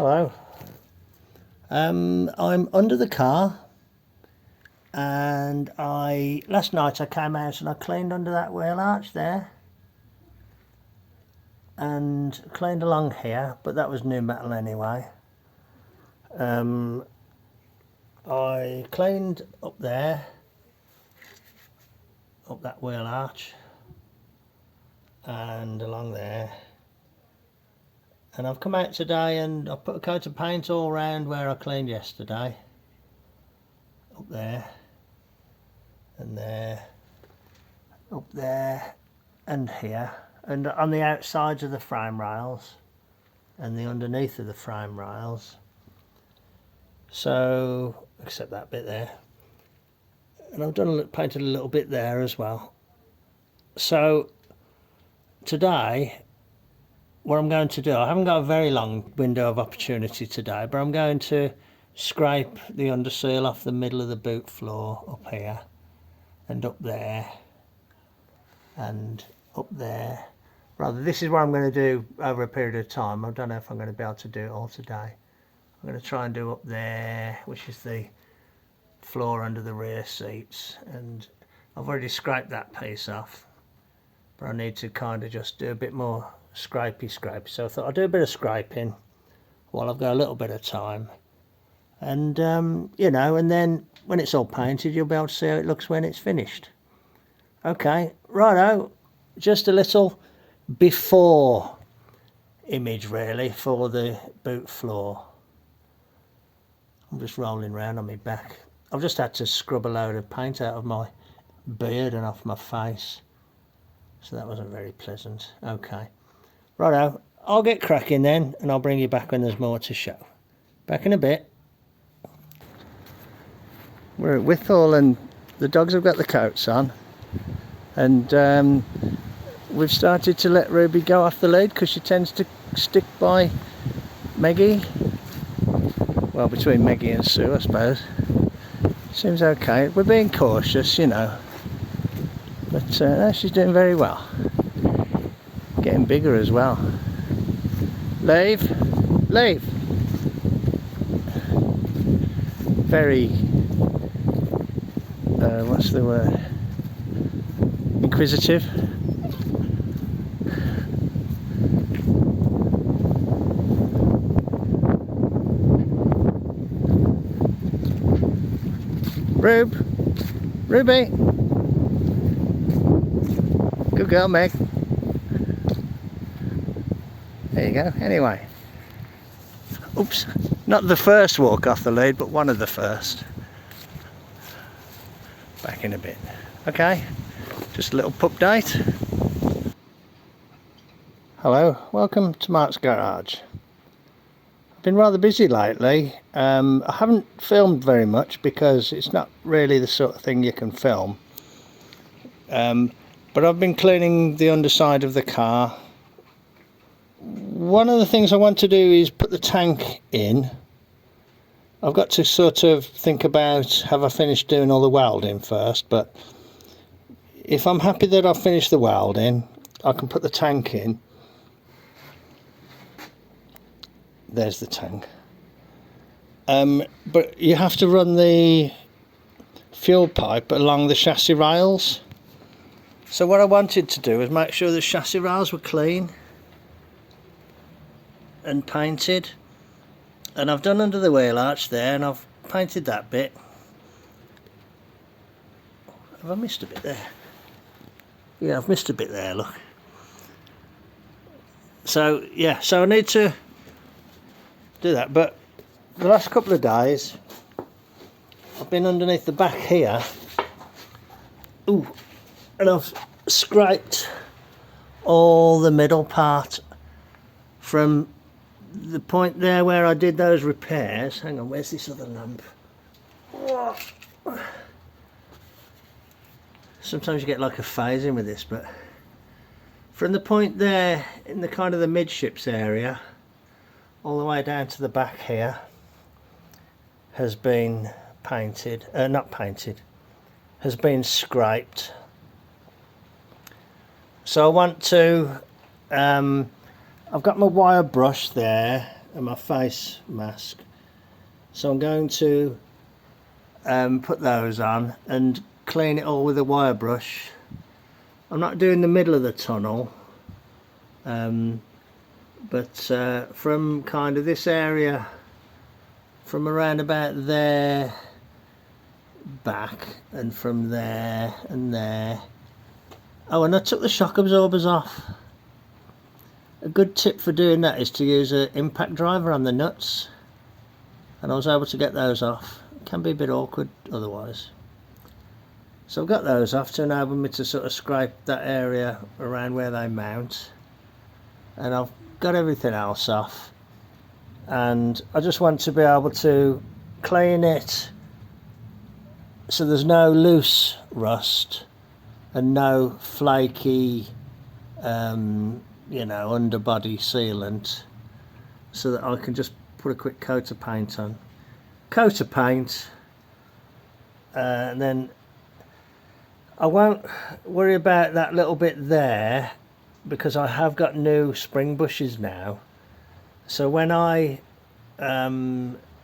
Hello. I'm under the car, and last night I came out and I cleaned under that wheel arch there and cleaned along here, but that was new metal anyway. I cleaned up there, up that wheel arch and along there, and I've come out today and I've put a coat of paint all round where I cleaned yesterday, up there and there, up there and here, and on the outsides of the frame rails and the underneath of the frame rails, so except that bit there, and I've painted a little bit there as well. So today what I'm going to do, I haven't got a very long window of opportunity today, but I'm going to scrape the underseal off the middle of the boot floor up here and up there and up there. Rather, this is what I'm going to do over a period of time. I don't know if I'm going to be able to do it all today. I'm going to try and do up there, which is the floor under the rear seats, and I've already scraped that piece off, but I need to kind of just do a bit more scrapey. So I thought I'd do a bit of scraping while I've got a little bit of time, and you know, and then when it's all painted you'll be able to see how it looks when it's finished. Okay, righto, just a little before image really for the boot floor. I'm just rolling around on my back. I've just had to scrub a load of paint out of my beard and off my face, so that wasn't very pleasant. Okay, righto, I'll get cracking then, and I'll bring you back when there's more to show. Back in a bit. We're at Withall and the dogs have got the coats on, and we've started to let Ruby go off the lead because she tends to stick by Meggie. Well, between Meggie and Sue, I suppose. Seems okay. We're being cautious, you know, but no, she's doing very well. Getting bigger as well. Leave. Very, what's the word? Inquisitive. Ruby. Good girl, Meg. There you go. Anyway. Oops. Not the first walk off the lead, but one of the first. Back in a bit. Okay. Just a little pup date. Hello. Welcome to Mart's Garage. I've been rather busy lately. I haven't filmed very much because it's not really the sort of thing you can film. But I've been cleaning the underside of the car. One of the things I want to do is put the tank in. I've got to sort of think about, have I finished doing all the welding first, but if I'm happy that I've finished the welding, I can put the tank in. There's the tank. But you have to run the fuel pipe along the chassis rails. So what I wanted to do was make sure the chassis rails were clean and painted. And I've done under the wheel arch there, and I've painted that bit. Have I missed a bit there? Yeah, I've missed a bit there, look. So yeah, so I need to do that, but the last couple of days I've been underneath the back here, and I've scraped all the middle part from the point there where I did those repairs. Hang on, where's this other lamp? Sometimes you get like a phasing with this, but from the point there in the kind of the midships area all the way down to the back here has been painted, not painted, has been scraped. So I want to I've got my wire brush there and my face mask. So I'm going to put those on and clean it all with a wire brush. I'm not doing the middle of the tunnel, but from kind of this area, from around about there back, and from there and there. Oh, and I took the shock absorbers off. A good tip for doing that is to use an impact driver on the nuts, and I was able to get those off. It can be a bit awkward otherwise. So I've got those off to enable me to sort of scrape that area around where they mount, and I've got everything else off, and I just want to be able to clean it so there's no loose rust and no flaky you know, underbody sealant, so that I can just put a quick coat of paint on. Coat of paint, and then I won't worry about that little bit there, because I have got new spring bushes now. So when I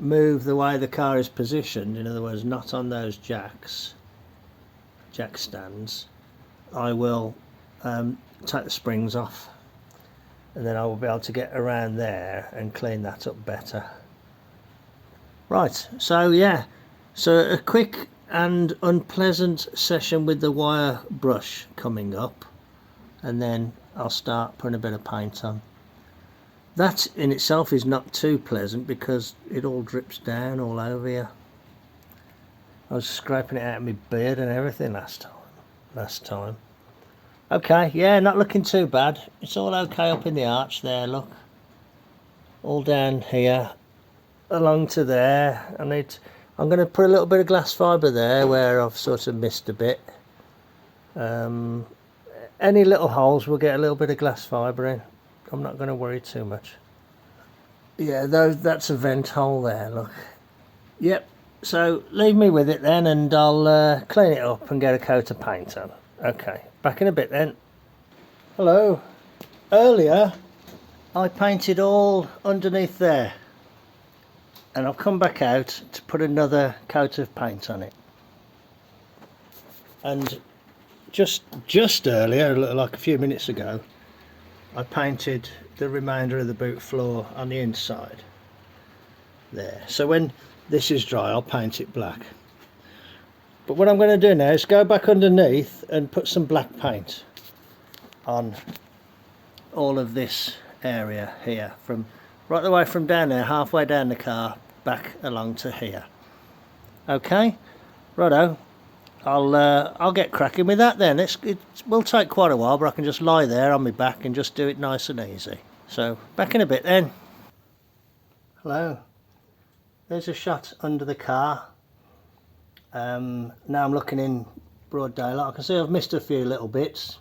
move the way the car is positioned, in other words not on those jack stands, I will take the springs off, and then I will be able to get around there and clean that up better. Right, so yeah, so a quick and unpleasant session with the wire brush coming up, and then I'll start putting a bit of paint on. That in itself is not too pleasant because it all drips down all over you. I was scraping it out of my beard and everything last time. Okay, yeah, not looking too bad. It's all okay up in the arch there, look. All down here, along to there. I'm going to put a little bit of glass fibre there where I've sort of missed a bit. Any little holes will get a little bit of glass fibre in. I'm not going to worry too much. Yeah, that's a vent hole there, look. Yep, so leave me with it then, and I'll clean it up and get a coat of paint on. Okay, back in a bit then. Hello. Earlier I painted all underneath there, and I've come back out to put another coat of paint on it. And just earlier, like a few minutes ago, I painted the remainder of the boot floor on the inside there. So when this is dry, I'll paint it black. But what I'm going to do now is go back underneath and put some black paint on all of this area here, from right the way from down there, halfway down the car, back along to here. Okay, righto. I'll get cracking with that then. It will take quite a while, but I can just lie there on my back and just do it nice and easy. So back in a bit then. Hello. There's a shot under the car. Now I'm looking in broad daylight. I can see I've missed a few little bits.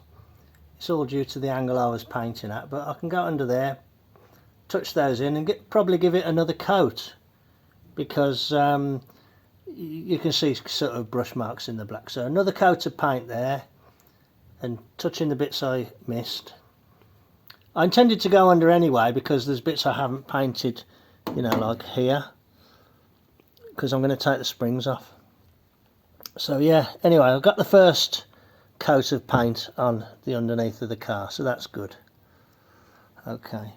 It's all due to the angle I was painting at, but I can go under there, touch those in, and probably give it another coat, because you can see sort of brush marks in the black. So another coat of paint there, and touching the bits I missed. I intended to go under anyway, because there's bits I haven't painted, you know, like here, because I'm going to take the springs off. So yeah, anyway, I've got the first coat of paint on the underneath of the car, so that's good. Okay,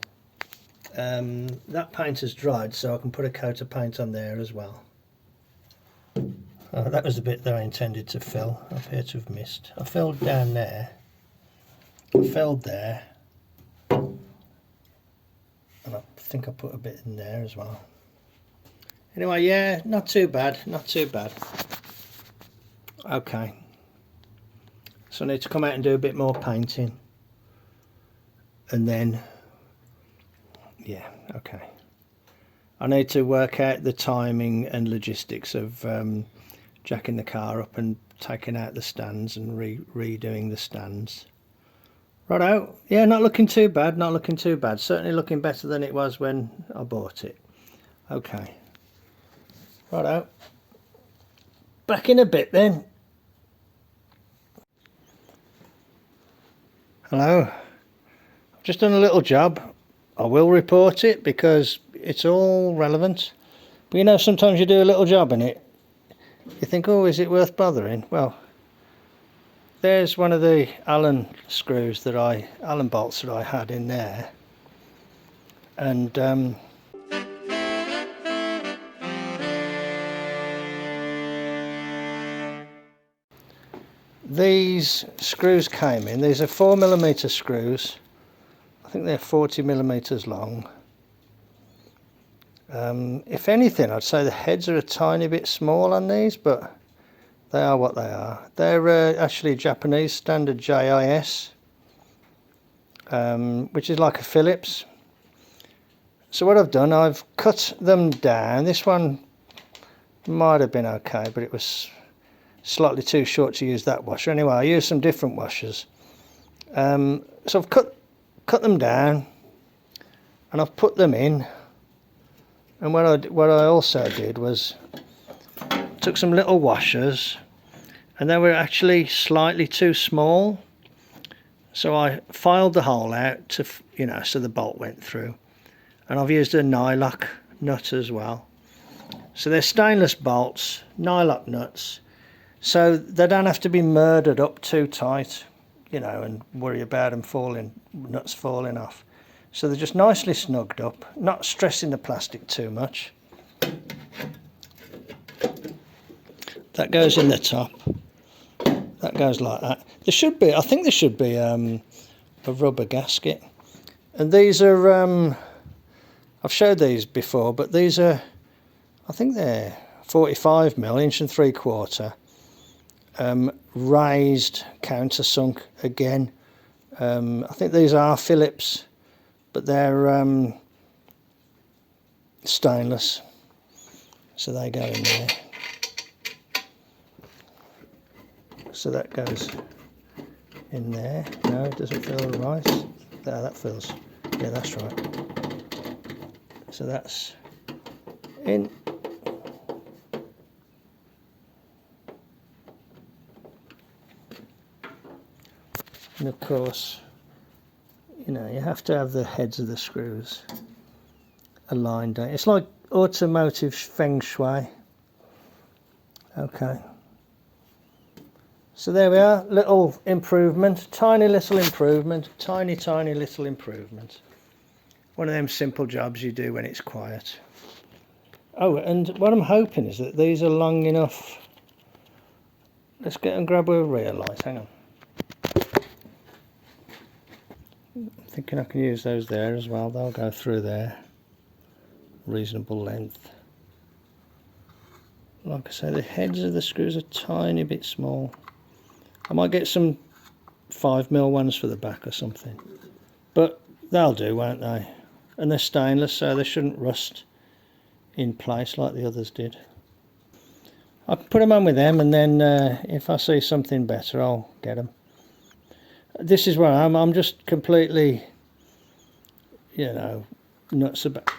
that paint has dried, so I can put a coat of paint on there as well. Oh, that was the bit that I intended to fill. I appear to have missed. I filled down there, I filled there, and I think I put a bit in there as well. Anyway, yeah, not too bad, not too bad. Okay, so I need to come out and do a bit more painting, and then yeah, okay, I need to work out the timing and logistics of jacking the car up and taking out the stands and redoing the stands. Righto, yeah, not looking too bad, not looking too bad. Certainly looking better than it was when I bought it. Okay, righto, back in a bit then. Hello, I've just done a little job. I will report it because it's all relevant. But you know, sometimes you do a little job in it, you think, oh, is it worth bothering? Well, there's one of the Allen bolts that I had in there, and these screws came in. These are 4mm screws. I think they're 40mm long. If anything, I'd say the heads are a tiny bit small on these, but they are what they are. They're actually Japanese standard JIS, which is like a Phillips. So what I've done, I've cut them down. This one might have been okay, but it was slightly too short to use that washer. Anyway, I used some different washers. So I've cut them down, and I've put them in. And what I also did was took some little washers, and they were actually slightly too small. So I filed the hole out to, you know, so the bolt went through. And I've used a nylock nut as well. So they're stainless bolts, nylock nuts, so they don't have to be murdered up too tight, you know, and worry about them nuts falling off. So they're just nicely snugged up, not stressing the plastic too much. That goes in the top. That goes like that. There should be, I think there should be a rubber gasket. And these are, I've showed these before, but these are, I think they're 45mm, 1 3/4, raised countersunk again. I think these are Phillips, but they're stainless, so they go in there. So that goes in there. No, it doesn't feel right. There, that feels, yeah, that's right. So that's in. And of course, you know, you have to have the heads of the screws aligned. It's like automotive feng shui. Okay. So there we are, little improvement, tiny little improvement, tiny little improvement. One of them simple jobs you do when it's quiet. Oh, and what I'm hoping is that these are long enough. Let's get and grab a rear light, hang on. I'm thinking I can use those there as well, they'll go through there. Reasonable length. Like I say, the heads of the screws are a tiny bit small. I might get some 5mm ones for the back or something, but they'll do, won't they? And they're stainless, so they shouldn't rust in place like the others did. I can put them on with them, and then if I see something better, I'll get them. This is where I'm just completely, you know, nuts about,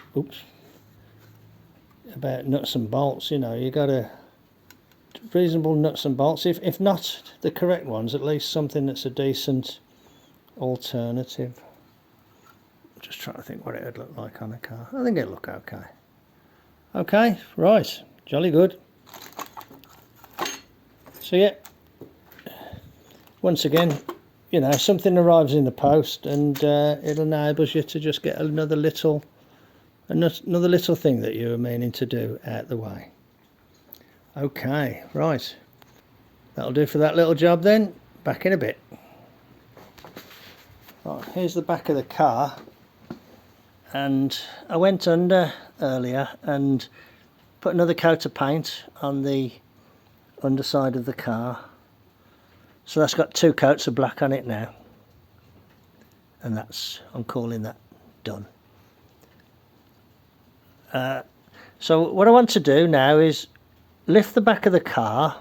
about nuts and bolts. You know, you got to reasonable nuts and bolts, if not the correct ones, at least something that's a decent alternative. I'm just trying to think what it would look like on a car. I think it'll look okay. Okay, right, jolly good. So yeah, once again, you know, something arrives in the post, and it enables you to just get another little thing that you were meaning to do out the way. Okay, right, that'll do for that little job then. Back in a bit. Right, here's the back of the car, and I went under earlier and put another coat of paint on the underside of the car, so that's got 2 coats of black on it now, and I'm calling that done. So what I want to do now is lift the back of the car.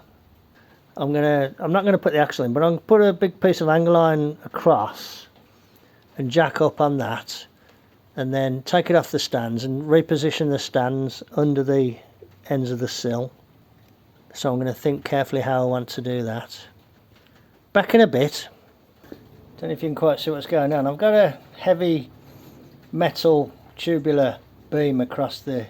I'm not gonna put the axle in, but I'm gonna put a big piece of angle iron across and jack up on that, and then take it off the stands and reposition the stands under the ends of the sill. So I'm going to think carefully how I want to do that. Back in a bit. Don't know if you can quite see what's going on. I've got a heavy metal tubular beam across the,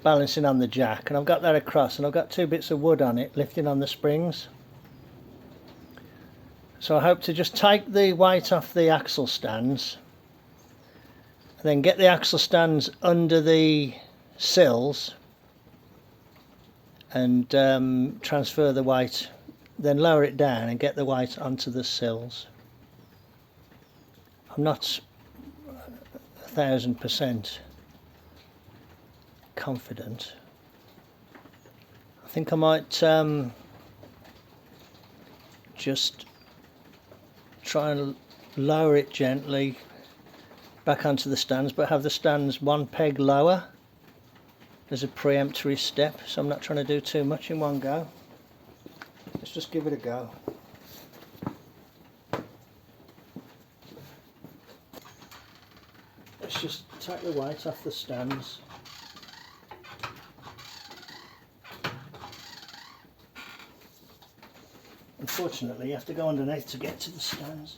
balancing on the jack, and I've got that across, and I've got 2 bits of wood on it lifting on the springs. So I hope to just take the weight off the axle stands, and then get the axle stands under the sills and transfer the weight, then lower it down and get the weight onto the sills. I'm not 1000% confident. I think I might just try and lower it gently back onto the stands, but have the stands 1 peg lower as a preemptory step, so I'm not trying to do too much in one go. Let's just give it a go. Let's just take the weight off the stands. Unfortunately, you have to go underneath to get to the stands.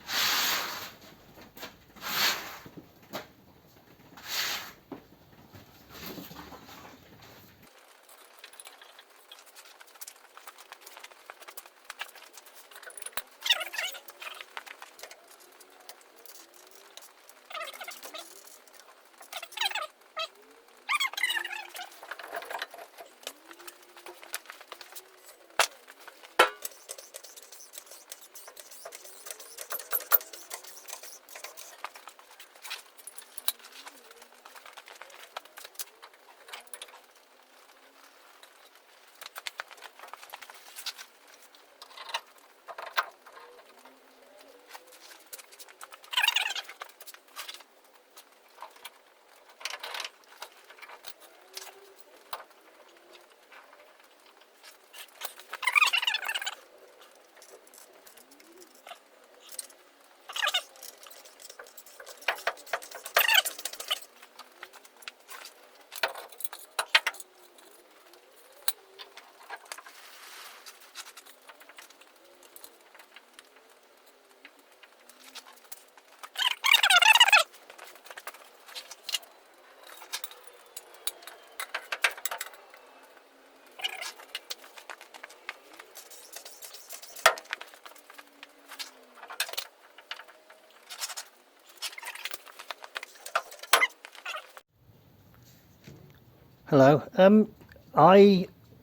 Hello.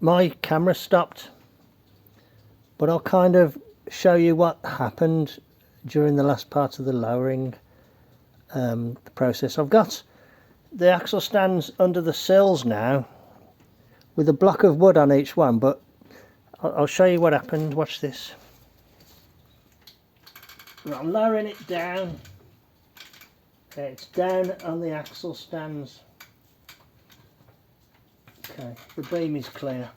My camera stopped, but I'll kind of show you what happened during the last part of the lowering the process. I've got the axle stands under the sills now with a block of wood on each one, but I'll show you what happened. Watch this. Right, I'm lowering it down. Okay, it's down on the axle stands. Okay, the beam is clear.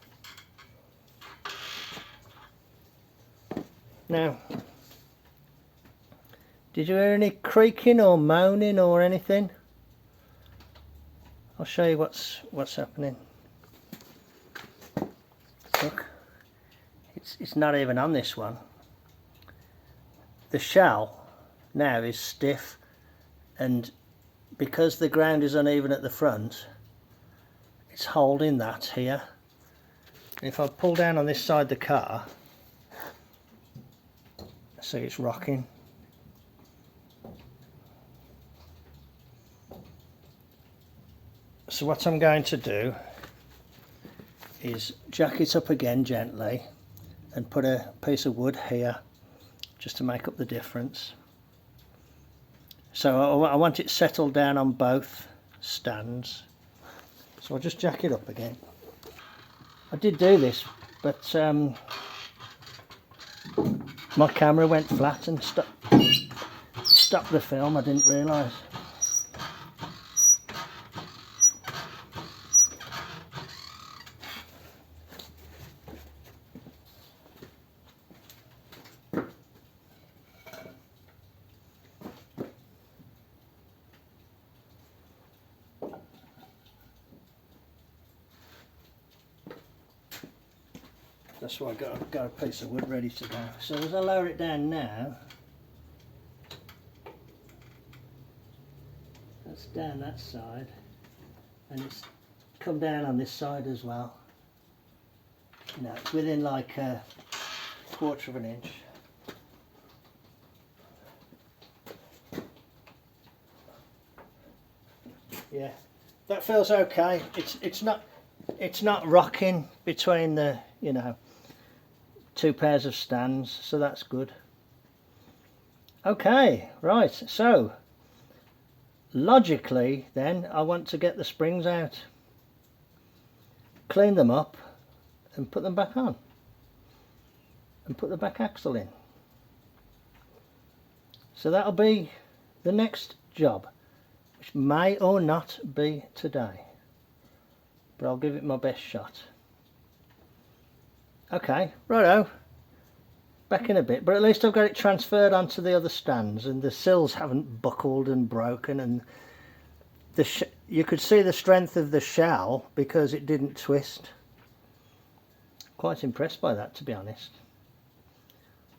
Now, did you hear any creaking or moaning or anything? I'll show you what's happening. Look, it's not even on this one. The shell now is stiff, and because the ground is uneven at the front, it's holding that here. And if I pull down on this side of the car, see it's rocking. So what I'm going to do is jack it up again gently and put a piece of wood here just to make up the difference. So I want it settled down on both stands. So I'll just jack it up again. I did do this, but my camera went flat and stopped the film. I didn't realise. That's why I've got a piece of wood ready to go. So as I lower it down now, that's down that side. and it's come down on this side as well. You know, it's within like a quarter of an inch. Yeah, that feels okay. It's not rocking between the, you know, two pairs of stands, so that's good. Okay, right, so logically then I want to get the springs out, clean them up and put them back on and put the back axle in. So that'll be the next job, which may or not be today, but I'll give it my best shot. Okay, righto, back in a bit, but at least I've got it transferred onto the other stands and the sills haven't buckled and broken, and you could see the strength of the shell because it didn't twist. Quite impressed by that, to be honest.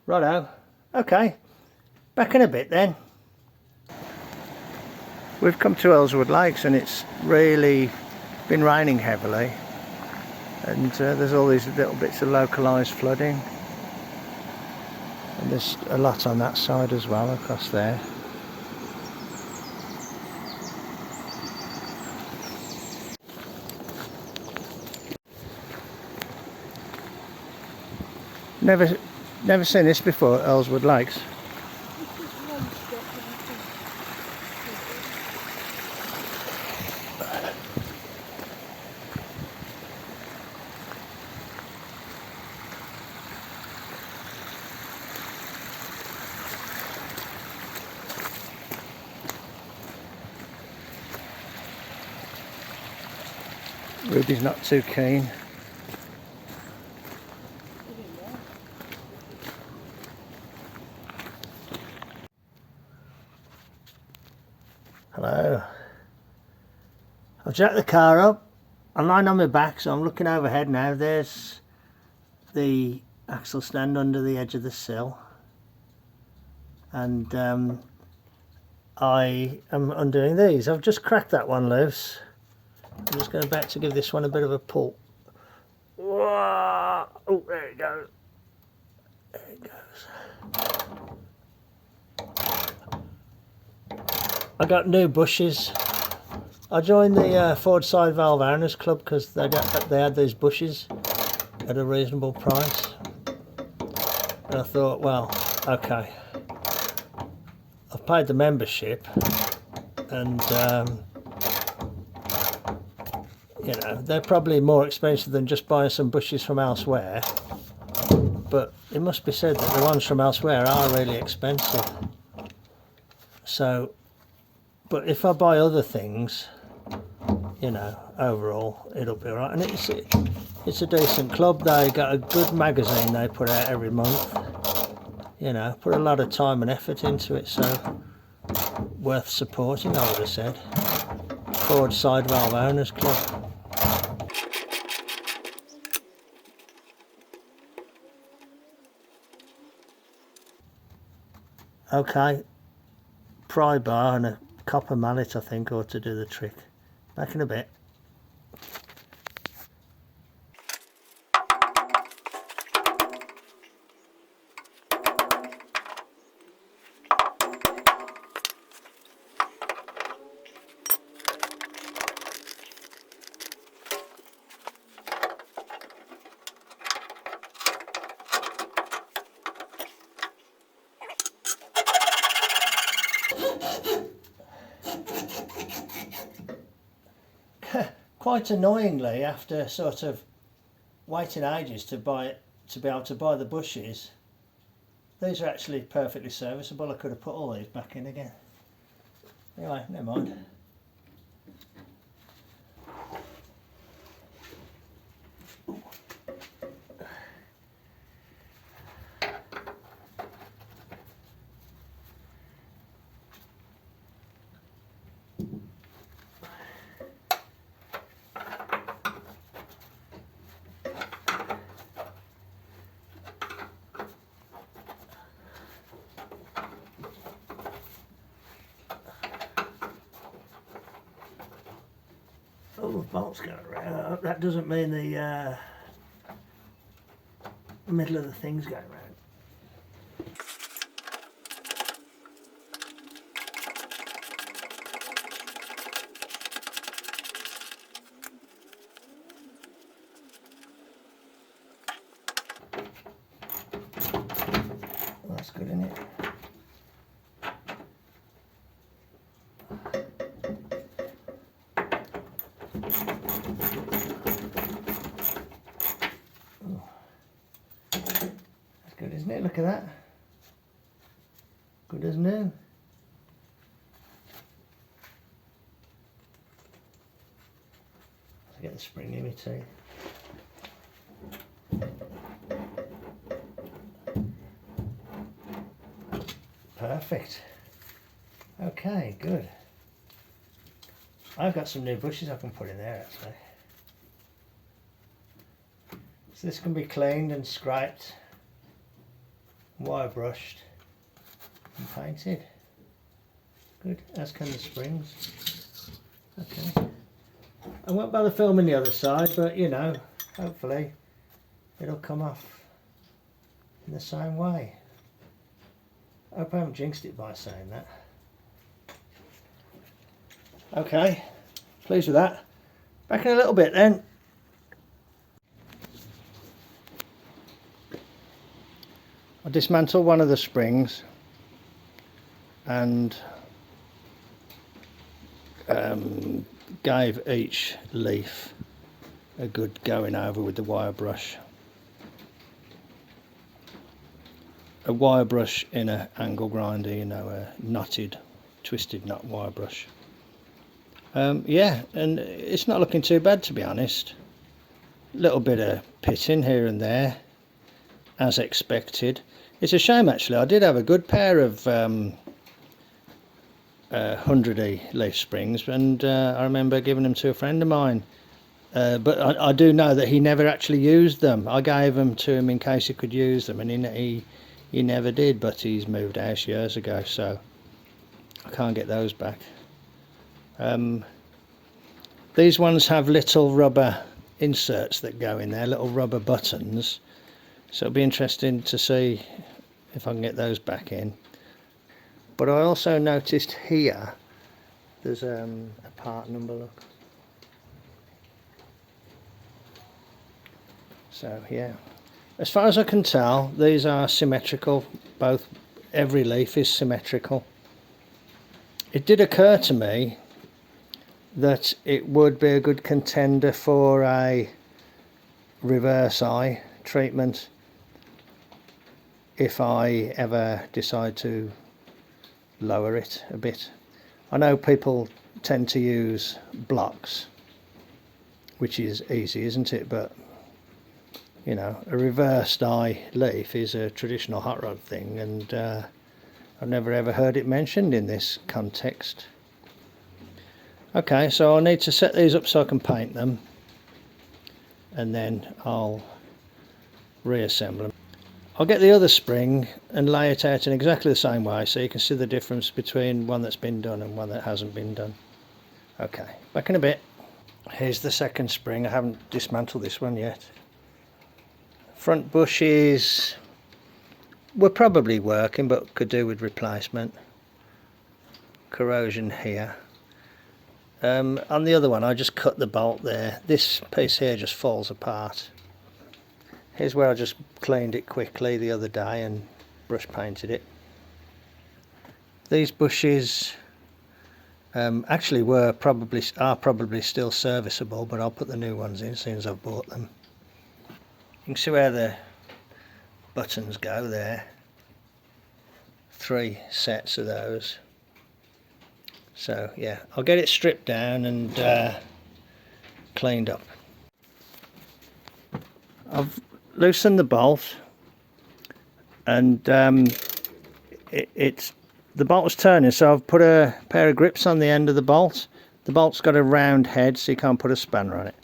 Righto, okay, back in a bit then. We've come to Ellswood Lakes and it's really been raining heavily, and there's all these little bits of localised flooding, and there's a lot on that side as well across there. Never seen this before at Ellswood Lakes. Ruby's not too keen. Hello. I've jacked the car up. I'm lying on my back, so I'm looking overhead now. There's the axle stand under the edge of the sill, and I am undoing these. I've just cracked that one loose. I'm just going back to give this one a bit of a pull. Whoa! Oh, there it goes. There it goes. I got new bushes. I joined the Ford Side Valve Owners Club because they had these bushes at a reasonable price. And I thought, well, okay, I've paid the membership, and you know, they're probably more expensive than just buying some bushes from elsewhere, but it must be said that the ones from elsewhere are really expensive. So, but if I buy other things, you know, overall it'll be alright. And it's a decent club. They got a good magazine they put out every month. You know, put a lot of time and effort into it, so worth supporting, I would have said. Ford Side Valve Owners Club. Okay, pry bar and a copper mallet I think ought to do the trick. Back in a bit. Quite annoyingly, after sort of waiting ages to be able to buy the bushes, these are actually perfectly serviceable. I could have put all these back in again. Anyway, never mind. full of bolts going around. That doesn't mean the middle of the thing's going around. Well, that's good, isn't it? Good, isn't it? Look at that. Good as new. I'll get the spring in my teeth. Perfect. Okay, good. I've got some new bushes I can put in there actually. So this can be cleaned and scraped, wire brushed and painted. Good, as can the springs. Okay. I won't bother filming the other side, but you know, hopefully it'll come off in the same way. I hope I haven't jinxed it by saying that. Okay, pleased with that. Back in a little bit then. I dismantled one of the springs and gave each leaf a good going over with the wire brush. A wire brush in an angle grinder, you know, a knotted, twisted knot wire brush. Yeah, and it's not looking too bad to be honest. Little bit of pitting here and there, as expected. It's a shame actually, I did have a good pair of 100E leaf springs, and I remember giving them to a friend of mine. But I do know that he never actually used them. I gave them to him in case he could use them, and he never did, but he's moved house years ago, so I can't get those back. These ones have little rubber inserts that go in there, little rubber buttons, so it'll be interesting to see if I can get those back in. But I also noticed here there's a part number, look. So yeah, as far as I can tell these are symmetrical, every leaf is symmetrical. It did occur to me that it would be a good contender for a reverse eye treatment if I ever decide to lower it a bit. I know people tend to use blocks, which is easy, isn't it? But you know, a reversed eye leaf is a traditional hot rod thing, and I've never ever heard it mentioned in this context. Okay, so I'll need to set these up so I can paint them, and then I'll reassemble them. I'll get the other spring and lay it out in exactly the same way so you can see the difference between one that's been done and one that hasn't been done. Okay, back in a bit. Here's the second spring. I haven't dismantled this one yet. Front bushes were probably working but could do with replacement. Corrosion here. On the other one I just cut the bolt there. This piece here just falls apart. Here's where I just cleaned it quickly the other day and brush painted it. These bushes actually are probably still serviceable, but I'll put the new ones in as soon as I've bought them. You can see where the buttons go there. 3 sets of those. So yeah, I'll get it stripped down and cleaned up. I've loosened the bolt, and the bolt was turning, so I've put a pair of grips on the end of the bolt. The bolt's got a round head, so you can't put a spanner on it.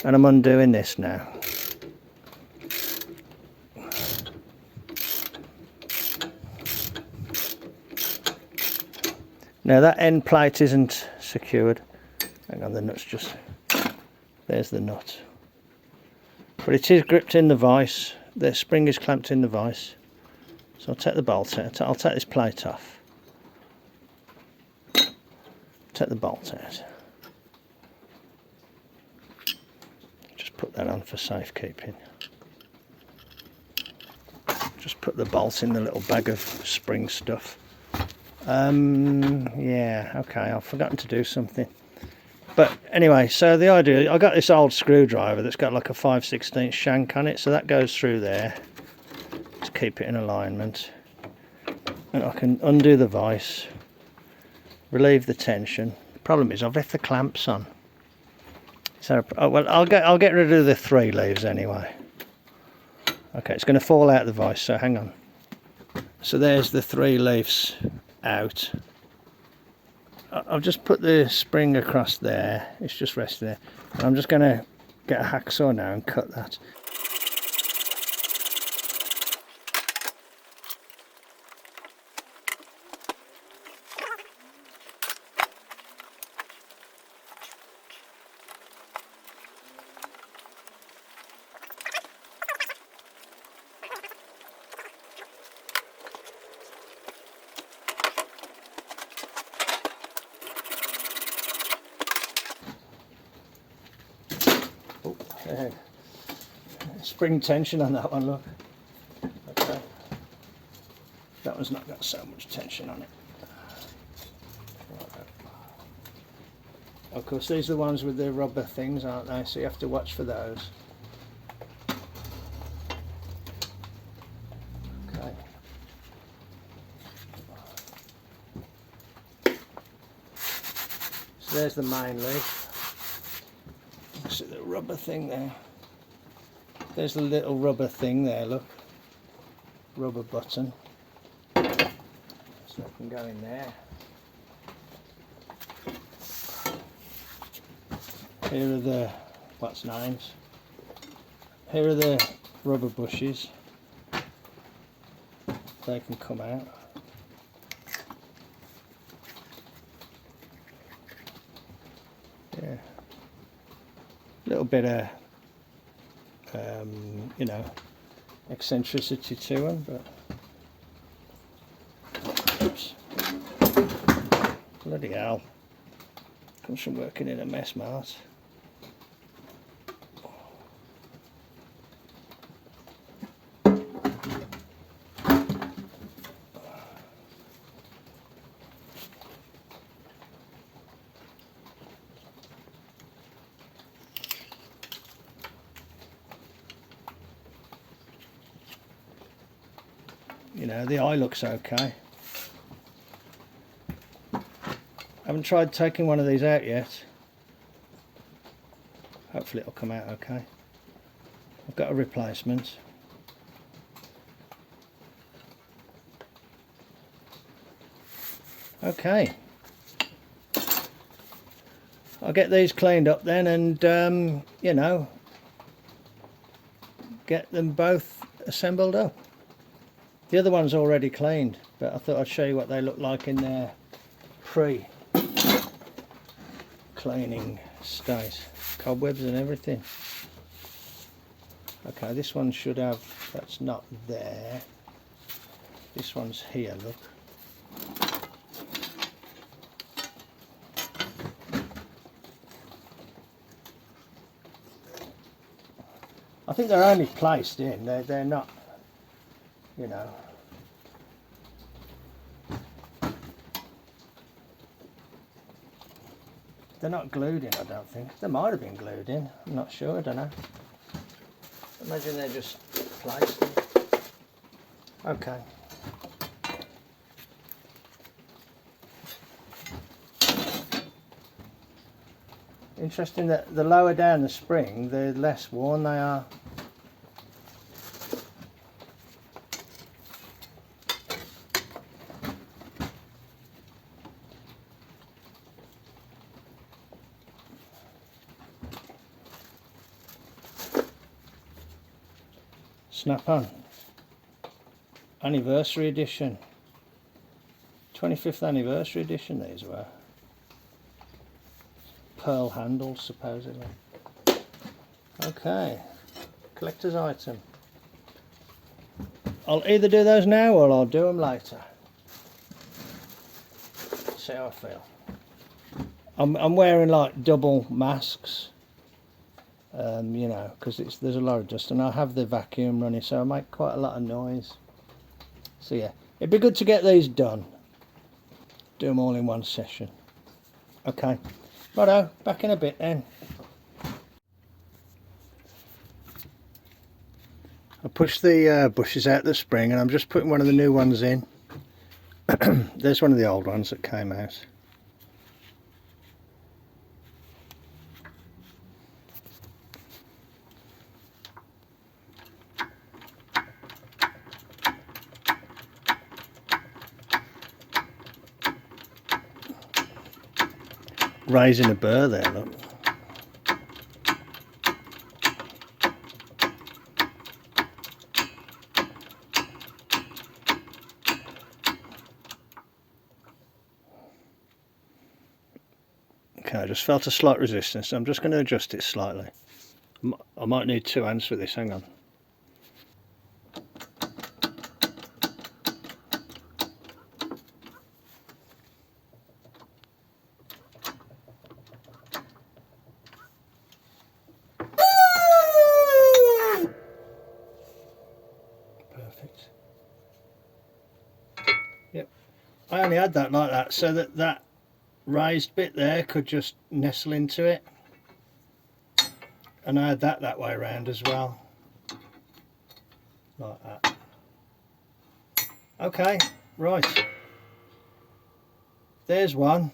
And I'm undoing this now. Now that end plate isn't secured. Hang on, the nut's just There's the nut. But it is gripped in the vise. The spring is clamped in the vise. So I'll take the bolt out. I'll take this plate off. Take the bolt out. Just put that on for safekeeping. Just put the bolt in the little bag of spring stuff. Yeah, okay, I've forgotten to do something. But anyway, so the idea, I got this old screwdriver that's got like a 5/16 shank on it, so that goes through there to keep it in alignment. And I can undo the vise, relieve the tension. The problem is I've left the clamps on. So, oh, well, I'll get rid of the 3 leaves anyway. Okay, it's going to fall out of the vise, so hang on. So there's the 3 leaves out. I've just put the spring across there. It's just resting there. And I'm just going to get a hacksaw now and cut that. Spring tension on that one, look. Okay. That one's not got so much tension on it. Of course, these are the ones with the rubber things, aren't they? So you have to watch for those. Okay. So there's the main leaf. See the rubber thing there. There's the little rubber thing there, look. Rubber button. So it can go in there. Here are the, what's names? Here are the rubber bushes. They can come out. Yeah. Little bit of you know, eccentricity to them, but oops. Bloody hell, comes from working in a mess, Mart. You know, the eye looks okay. I haven't tried taking one of these out yet. Hopefully it'll come out okay. I've got a replacement. Okay. I'll get these cleaned up then and, you know, get them both assembled up. The other one's already cleaned, but I thought I'd show you what they look like in their pre-cleaning state. Cobwebs and everything. Okay, this one should have, that's not there. This one's here, look. I think they're only placed in, they're not, you know. They're not glued in, I don't think. They might have been glued in, I'm not sure, I don't know. Imagine they're just placed in. Okay. Interesting that the lower down the spring, the less worn they are. Snap on. Anniversary edition. 25th anniversary edition these were. Pearl handles supposedly. Okay, collector's item. I'll either do those now or I'll do them later. See how I feel. I'm wearing like double masks, you know, because there's a lot of dust, and I have the vacuum running, so I make quite a lot of noise. So yeah, it'd be good to get these done. Do them all in one session. Okay, righto, back in a bit then. I pushed the bushes out the spring, and I'm just putting one of the new ones in. There's one of the old ones that came out. Raising a burr there, look. Okay, I just felt a slight resistance, so I'm just going to adjust it slightly. I might need 2 hands for this, hang on. Perfect. Yep, I only had that like that so that that raised bit there could just nestle into it, and I had that way around as well, like that. Okay, right, there's one,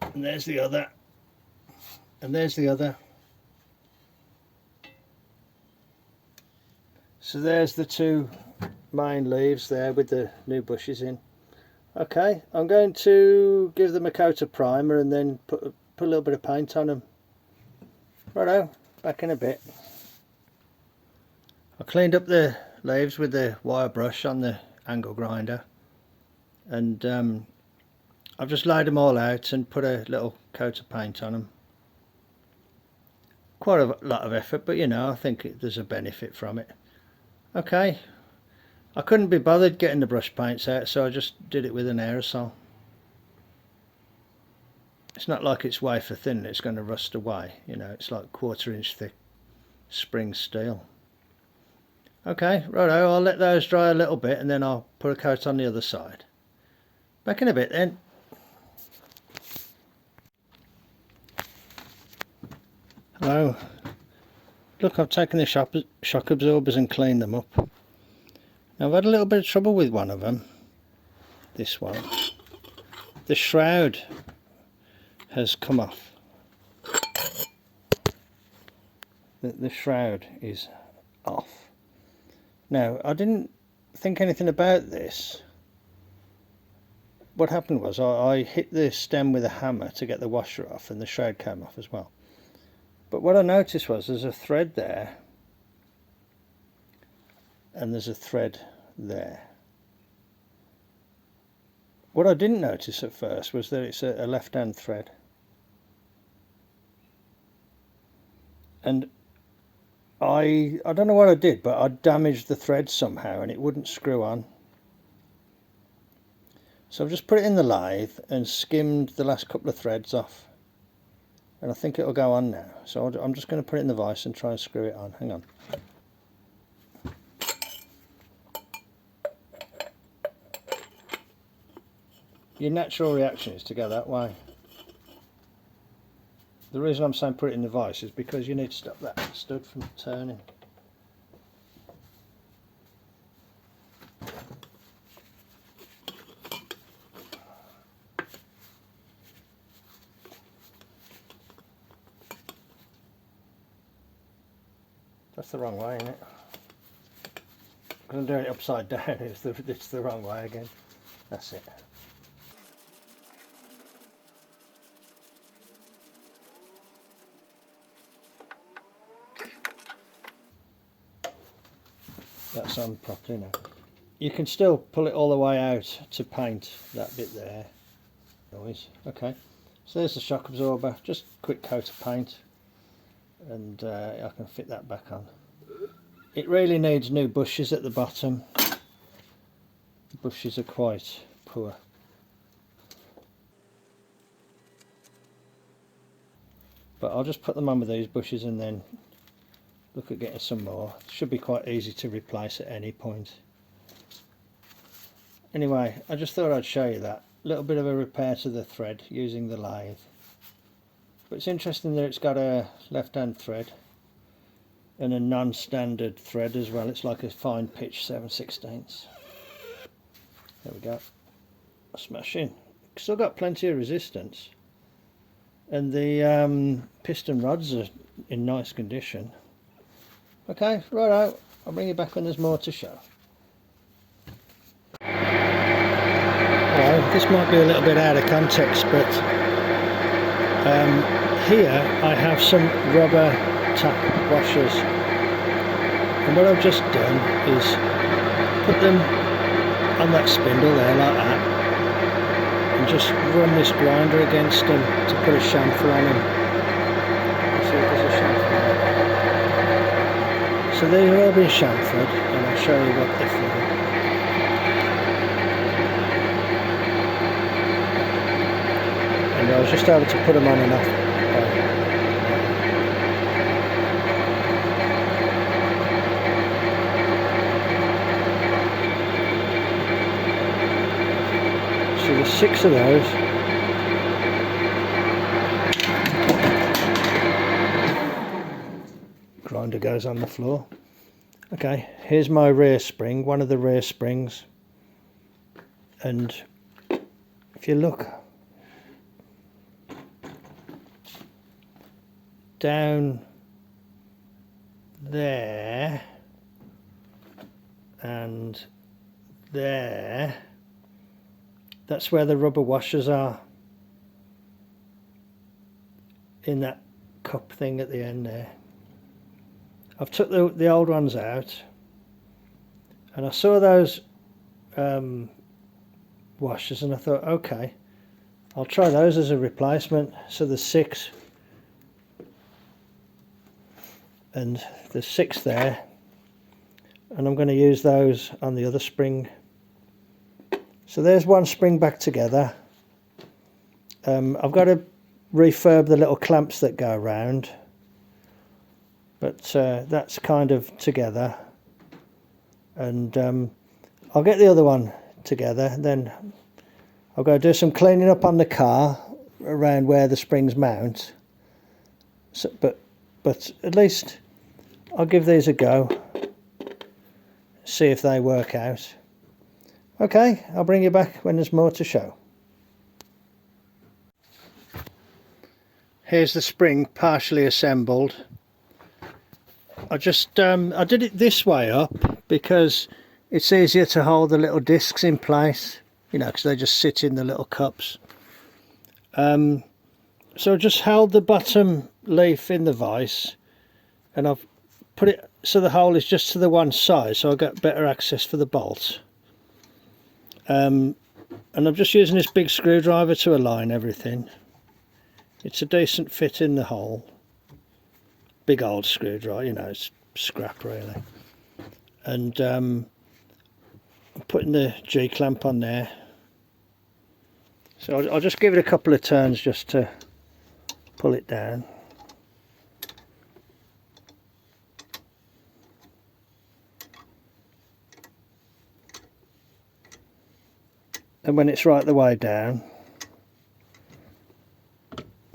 and there's the other, and there's the other. So there's the 2 main leaves there with the new bushes in. Okay, I'm going to give them a coat of primer and then put a little bit of paint on them. Righto, back in a bit. I cleaned up the leaves with the wire brush on the angle grinder, and I've just laid them all out and put a little coat of paint on them. Quite a lot of effort, but you know, I think there's a benefit from it. Okay, I couldn't be bothered getting the brush paints out, so I just did it with an aerosol. It's not like it's wafer thin and it's going to rust away, you know, it's like 1/4 inch thick spring steel. Okay, righto, I'll let those dry a little bit and then I'll put a coat on the other side. Back in a bit then. Hello. Look, I've taken the shock absorbers and cleaned them up. Now, I've had a little bit of trouble with one of them. This one. The shroud has come off. The shroud is off. Now, I didn't think anything about this. What happened was I hit the stem with a hammer to get the washer off, and the shroud came off as well. But what I noticed was there's a thread there and there's a thread there. What I didn't notice at first was that it's a left-hand thread, and I don't know what I did, but I damaged the thread somehow and it wouldn't screw on. So I've just put it in the lathe and skimmed the last couple of threads off, and I think it'll go on now. So I'm just going to put it in the vise and try and screw it on. Hang on. Your natural reaction is to go that way. The reason I'm saying put it in the vise is because you need to stop that stud from turning. That's the wrong way, isn't it? Because I'm doing it upside down, it's the wrong way again. That's it. That's on properly now. You can still pull it all the way out to paint that bit there. Okay, So there's the shock absorber, just a quick coat of paint, and I can fit that back on. It really needs new bushes at the bottom. The bushes are quite poor. But I'll just put them on with these bushes and then look at getting some more. It should be quite easy to replace at any point. Anyway, I just thought I'd show you that. A little bit of a repair to the thread using the lathe. But it's interesting that it's got a left-hand thread and a non-standard thread as well. It's like a fine pitch 7/16. There we go. Smashing. Still got plenty of resistance. And the piston rods are in nice condition. Okay, righto. I'll bring you back when there's more to show. Well, this might be a little bit out of context, but here I have some rubber tap washers, and what I've just done is put them on that spindle there like that, and just run this grinder against them to put a chamfer on them. See if there's a chamfer on it. So these are all been chamfered, and I'll show you what they're for. And I was just able to put them on and off. So there's 6 of those. Grinder goes on the floor. Okay, here's my rear spring, one of the rear springs. And if you look down there and there, that's where the rubber washers are, in that cup thing at the end there. I've took the old ones out, and I saw those washers and I thought, okay, I'll try those as a replacement. So there's 6, and there's 6 there, and I'm going to use those on the other spring. So there's one spring back together. I've got to refurb the little clamps that go around, but that's kind of together, and I'll get the other one together, then I'll go do some cleaning up on the car around where the springs mount. So, but at least I'll give these a go, see if they work out. Okay, I'll bring you back when there's more to show. Here's the spring partially assembled. I just I did it this way up because it's easier to hold the little discs in place, you know, because they just sit in the little cups. So I just held the bottom leaf in the vise, and I've put it so the hole is just to the one side, so I get better access for the bolt. And I'm just using this big screwdriver to align everything. It's a decent fit in the hole. Big old screwdriver, you know, it's scrap really. And I'm putting the G-clamp on there. So I'll just give it a couple of turns just to pull it down. And when it's right the way down,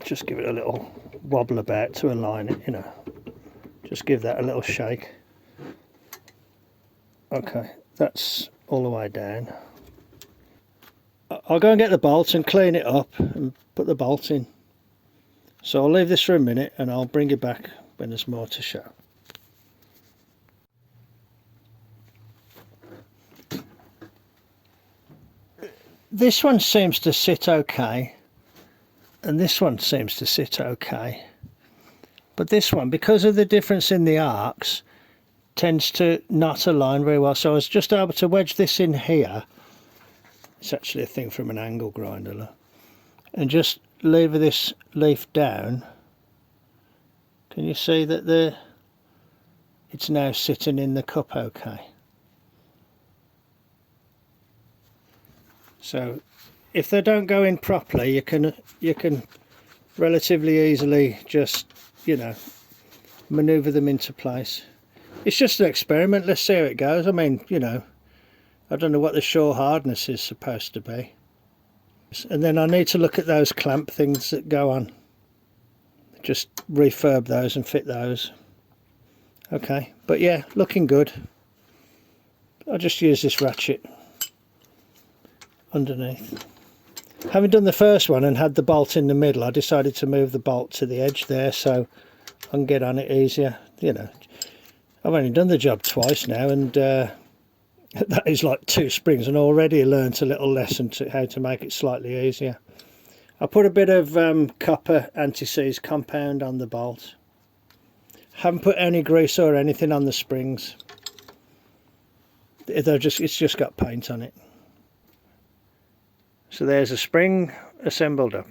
just give it a little wobble about to align it, you know. Just give that a little shake. Okay, that's all the way down. I'll go and get the bolt and clean it up and put the bolt in. So I'll leave this for a minute and I'll bring you back when there's more to show. This one seems to sit okay, and this one seems to sit okay, but this one, because of the difference in the arcs, tends to not align very well. So I was just able to wedge this in here. It's actually a thing from an angle grinder, look. and just lever this leaf down, can you see that it's now sitting in the cup okay? So if they don't go in properly, you can relatively easily just, you know, maneuver them into place. It's just an experiment. Let's see how it goes. I mean, you know, I don't know what the shore hardness is supposed to be. And then I need to look at those clamp things that go on. Just refurb those and fit those. Okay, but yeah, looking good. I'll just use this ratchet underneath. Having done the first one and had the bolt in the middle, I decided to move the bolt to the edge there so I can get on it easier. You know, I've only done the job twice now, and that is like 2 springs, and already learnt a little lesson to how to make it slightly easier. I put a bit of copper anti-seize compound on the bolt. Haven't put any grease or anything on the springs. It's just got paint on it. So there's a spring assembled up.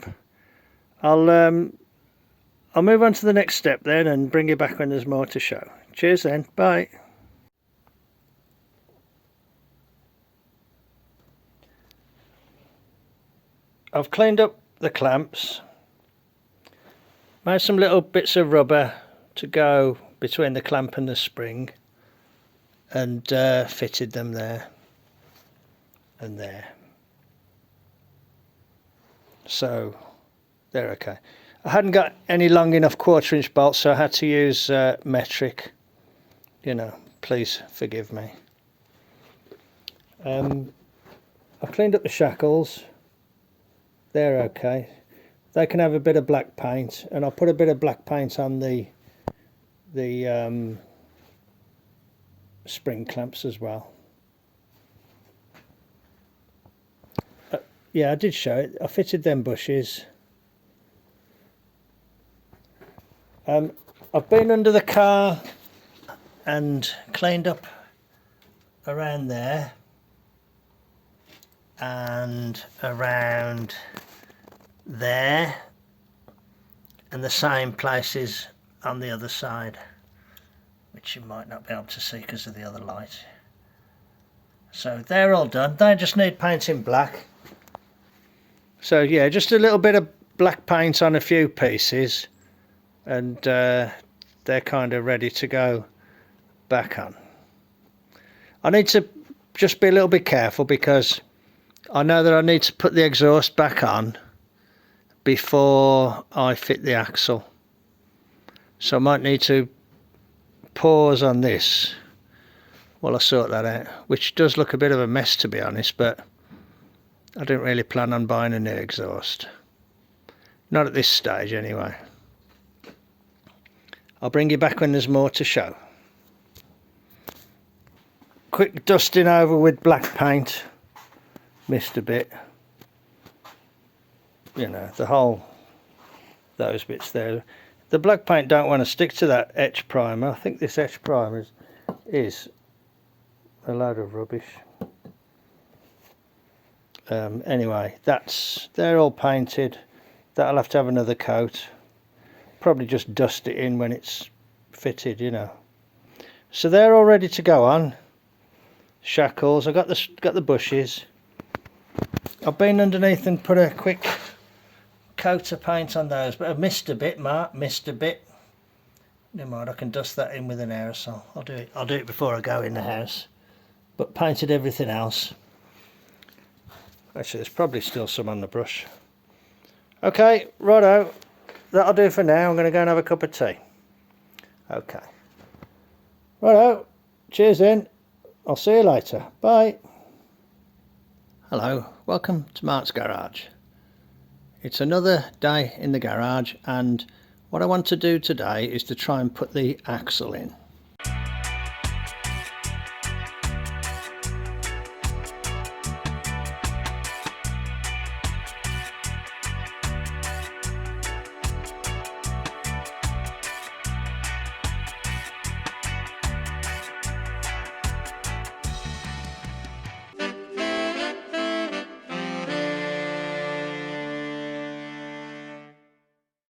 I'll move on to the next step then and bring you back when there's more to show. Cheers then, bye. I've cleaned up the clamps, made some little bits of rubber to go between the clamp and the spring, and fitted them there and there. So they're okay. I hadn't got any long enough 1/4" bolts, so I had to use metric. You know, please forgive me. I cleaned up the shackles. They're okay. They can have a bit of black paint, and I'll put a bit of black paint on the spring clamps as well. Yeah, I did show it. I fitted them bushes. I've been under the car and cleaned up around there and around there, and the same places on the other side, which you might not be able to see because of the other light. So they're all done. They just need painting black. So yeah, just a little bit of black paint on a few pieces, and they're kind of ready to go back on. I need to just be a little bit careful because I know that I need to put the exhaust back on before I fit the axle. So I might need to pause on this while I sort that out, which does look a bit of a mess to be honest, but I don't really plan on buying a new exhaust. Not at this stage anyway. I'll bring you back when there's more to show. Quick dusting over with black paint. Missed a bit. You know, those bits there. The black paint don't want to stick to that etch primer. I think this etch primer is a load of rubbish. Anyway, they're all painted. That'll have to have another coat. Probably just dust it in when it's fitted, you know. So they're all ready to go on. Shackles. I got the bushes. I've been underneath and put a quick coat of paint on those, but I've missed a bit, Mart. Missed a bit. Never mind, I can dust that in with an aerosol. I'll do it before I go in the house. But painted everything else. Actually, there's probably still some on the brush. Okay, righto. That'll do for now. I'm going to go and have a cup of tea. Okay. Righto. Cheers then. I'll see you later. Bye. Hello. Welcome to Mart's Garage. It's another day in the garage, and what I want to do today is to try and put the axle in.